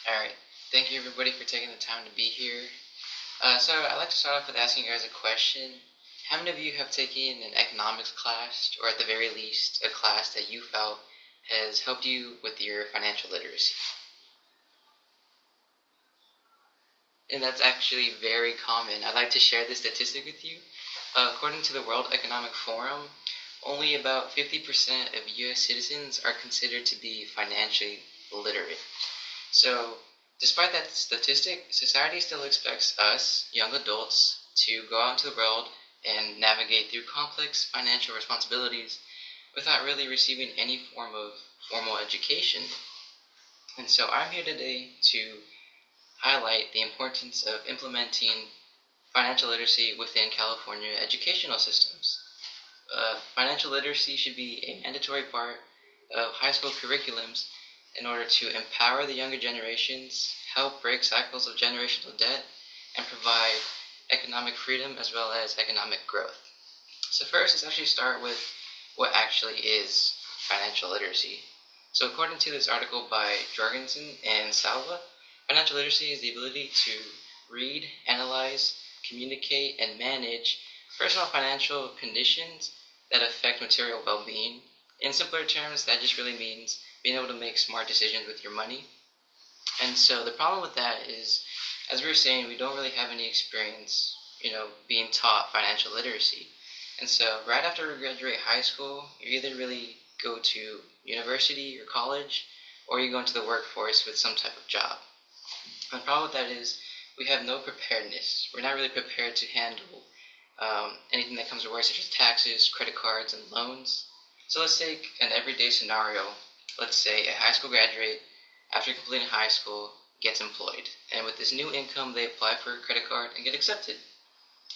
Alright, thank you everybody for taking the time to be here. So I'd like to start off with asking you guys a question. How many of you have taken an economics class, or at the very least, a class that you felt has helped you with your financial literacy? And that's actually very common. I'd like to share this statistic with you. According to the World Economic Forum, only about 50% of US citizens are considered to be financially literate. So, despite that statistic, society still expects us, young adults, to go out into the world and navigate through complex financial responsibilities without really receiving any form of formal education. And so I'm here today to highlight the importance of implementing financial literacy within California educational systems. Financial literacy should be a mandatory part of high school curriculums in order to empower the younger generations, help break cycles of generational debt, and provide economic freedom as well as economic growth. So first, let's actually start with what actually is financial literacy. So according to this article by Jorgensen and Salva, financial literacy is the ability to read, analyze, communicate, and manage personal financial conditions that affect material well-being. In simpler terms, that just really means being able to make smart decisions with your money. And so the problem with that is, as we were saying, we don't really have any experience, being taught financial literacy. And so right after we graduate high school, you either really go to university or college, or you go into the workforce with some type of job. And the problem with that is we have no preparedness. We're not really prepared to handle anything that comes our way, such as taxes, credit cards, and loans. So let's take an everyday scenario. Let's say a high school graduate, after completing high school, gets employed. And with this new income, they apply for a credit card and get accepted.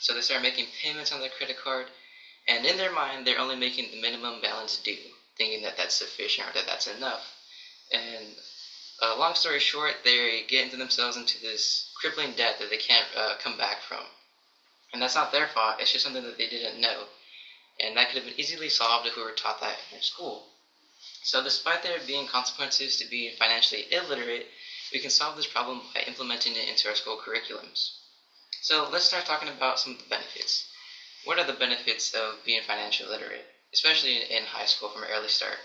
So they start making payments on their credit card, and in their mind, they're only making the minimum balance due, thinking that that's sufficient or that that's enough. And long story short, they get into themselves into this crippling debt that they can't come back from. And that's not their fault, it's just something that they didn't know. And that could have been easily solved if we were taught that in our school. So despite there being consequences to being financially illiterate, we can solve this problem by implementing it into our school curriculums. So let's start talking about some of the benefits. What are the benefits of being financially literate, especially in high school from an early start?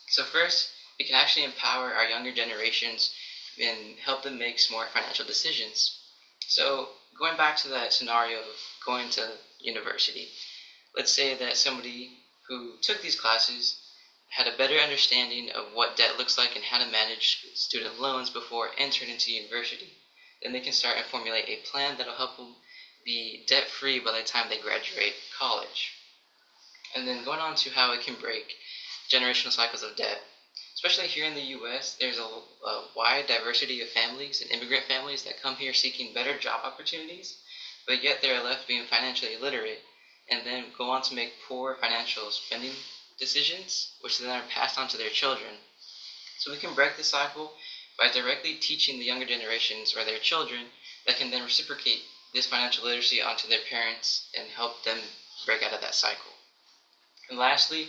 So first, we can actually empower our younger generations and help them make smart financial decisions. So going back to that scenario of going to university, let's say that somebody who took these classes had a better understanding of what debt looks like and how to manage student loans before entering into university. Then they can start and formulate a plan that will help them be debt-free by the time they graduate college. And then going on to how it can break generational cycles of debt. Especially here in the US, there's a wide diversity of families and immigrant families that come here seeking better job opportunities, but yet they're left being financially illiterate and then go on to make poor financial spending decisions, which then are passed on to their children. So we can break this cycle by directly teaching the younger generations or their children that can then reciprocate this financial literacy onto their parents and help them break out of that cycle. And lastly,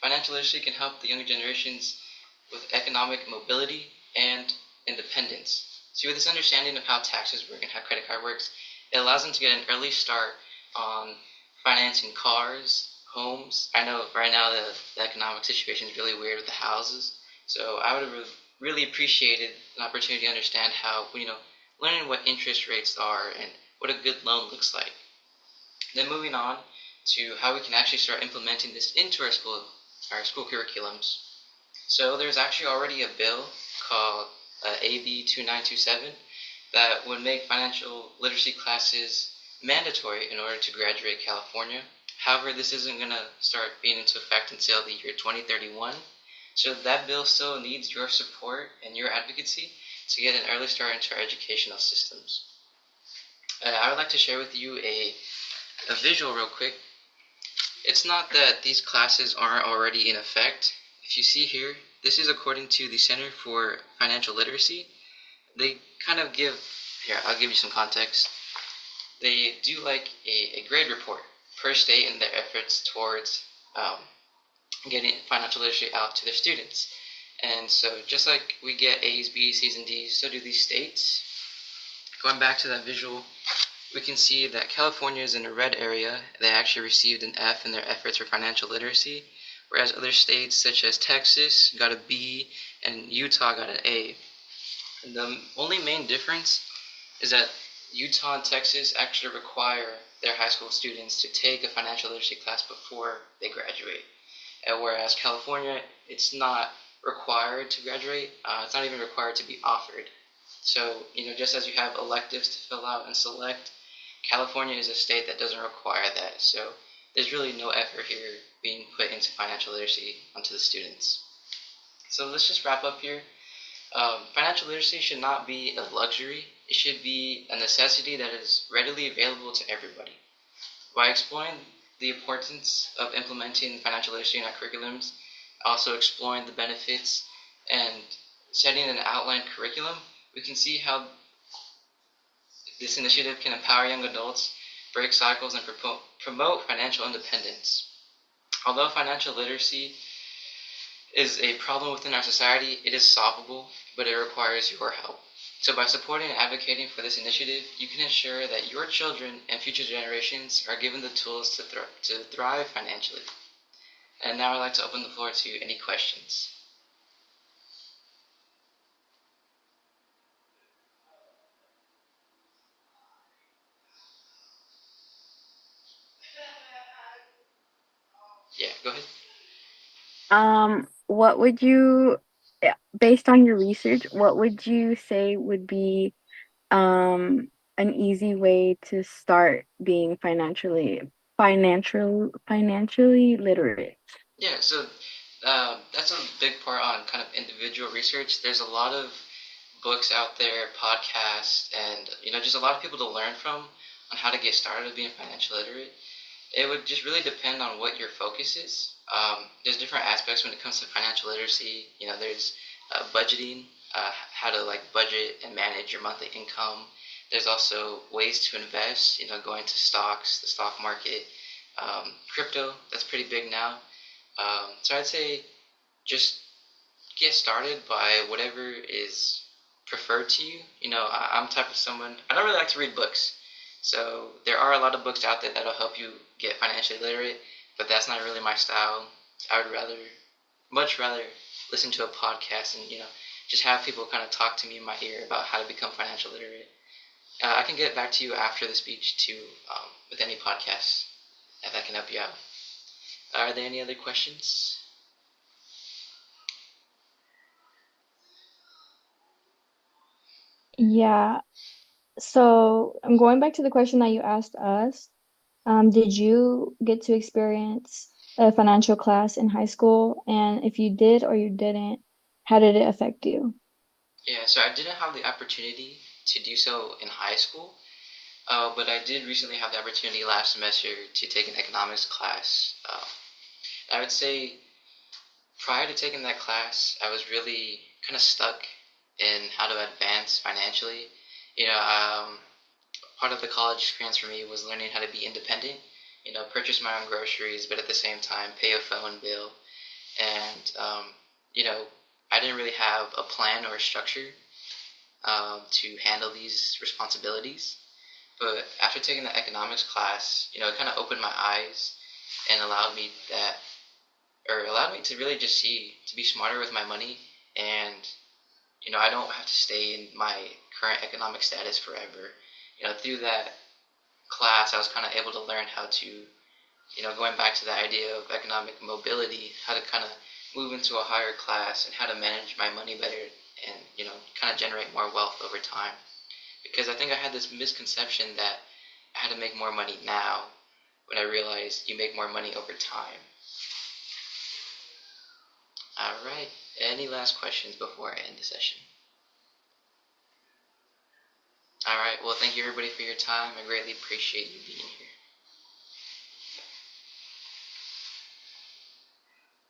financial literacy can help the younger generations with economic mobility and independence. See, with this understanding of how taxes work and how credit card works, it allows them to get an early start on financing cars, homes. I know right now the economic situation is really weird with the houses, so I would have really appreciated an opportunity to understand how, learning what interest rates are and what a good loan looks like. Then moving on to how we can actually start implementing this into our school curriculums. So there's actually already a bill called AB 2927 that would make financial literacy classes mandatory in order to graduate California. However, this isn't going to start being into effect until the year 2031. So that bill still needs your support and your advocacy to get an early start into our educational systems. I would like to share with you a visual real quick. It's not that these classes aren't already in effect. If you see here, this is according to the Center for Financial Literacy. They kind of give, here, I'll give you some context. They do like a grade report per state in their efforts towards getting financial literacy out to their students. And so just like we get A's, B's, C's, and D's, so do these states. Going back to that visual, we can see that California is in a red area. They actually received an F in their efforts for financial literacy, whereas other states such as Texas got a B and Utah got an A. And the only main difference is that Utah and Texas actually require their high school students to take a financial literacy class before they graduate. Whereas California, it's not required to graduate. It's not even required to be offered. So, just as you have electives to fill out and select, California is a state that doesn't require that. So, there's really no effort here being put into financial literacy onto the students. So, let's just wrap up here. Financial literacy should not be a luxury. It should be a necessity that is readily available to everybody. By exploring the importance of implementing financial literacy in our curriculums, also exploring the benefits and setting an outline curriculum, we can see how this initiative can empower young adults, break cycles, and promote financial independence. Although financial literacy is a problem within our society, it is solvable, but it requires your help. So by supporting and advocating for this initiative, you can ensure that your children and future generations are given the tools to thrive financially. And now I'd like to open the floor to any questions. Yeah, go ahead. What would you, based on your research, what would you say would be an easy way to start being financially literate? Yeah, so that's a big part on kind of individual research. There's a lot of books out there, podcasts, and just a lot of people to learn from on how to get started being financial literate. It would just really depend on what your focus is. There's different aspects when it comes to financial literacy. There's budgeting, how to like budget and manage your monthly income. There's also ways to invest. Going to stocks, the stock market, crypto. That's pretty big now. So I'd say just get started by whatever is preferred to you. I'm the type of someone, I don't really like to read books. So there are a lot of books out there that'll help you get financially literate, but that's not really my style. I would much rather listen to a podcast and, just have people kind of talk to me in my ear about how to become financial literate. I can get back to you after the speech too, with any podcasts if that can help you out. Are there any other questions? Yeah. So I'm going back to the question that you asked us. Did you get to experience a financial class in high school? And if you did or you didn't, how did it affect you? Yeah, so I didn't have the opportunity to do so in high school, but I did recently have the opportunity last semester to take an economics class. I would say prior to taking that class, I was really kind of stuck in how to advance financially. You know, um, Part of the college experience for me was learning how to be independent. Purchase my own groceries, but at the same time pay a phone bill. And you know, I didn't really have a plan or a structure to handle these responsibilities. But after taking the economics class, it kind of opened my eyes and allowed me to really just to be smarter with my money. And I don't have to stay in my current economic status forever. Through that class, I was kind of able to learn how to, going back to the idea of economic mobility, how to kind of move into a higher class and how to manage my money better and, kind of generate more wealth over time. Because I think I had this misconception that I had to make more money now when I realized you make more money over time. All right. Any last questions before I end the session? All right. Well, thank you everybody for your time. I greatly appreciate you being here.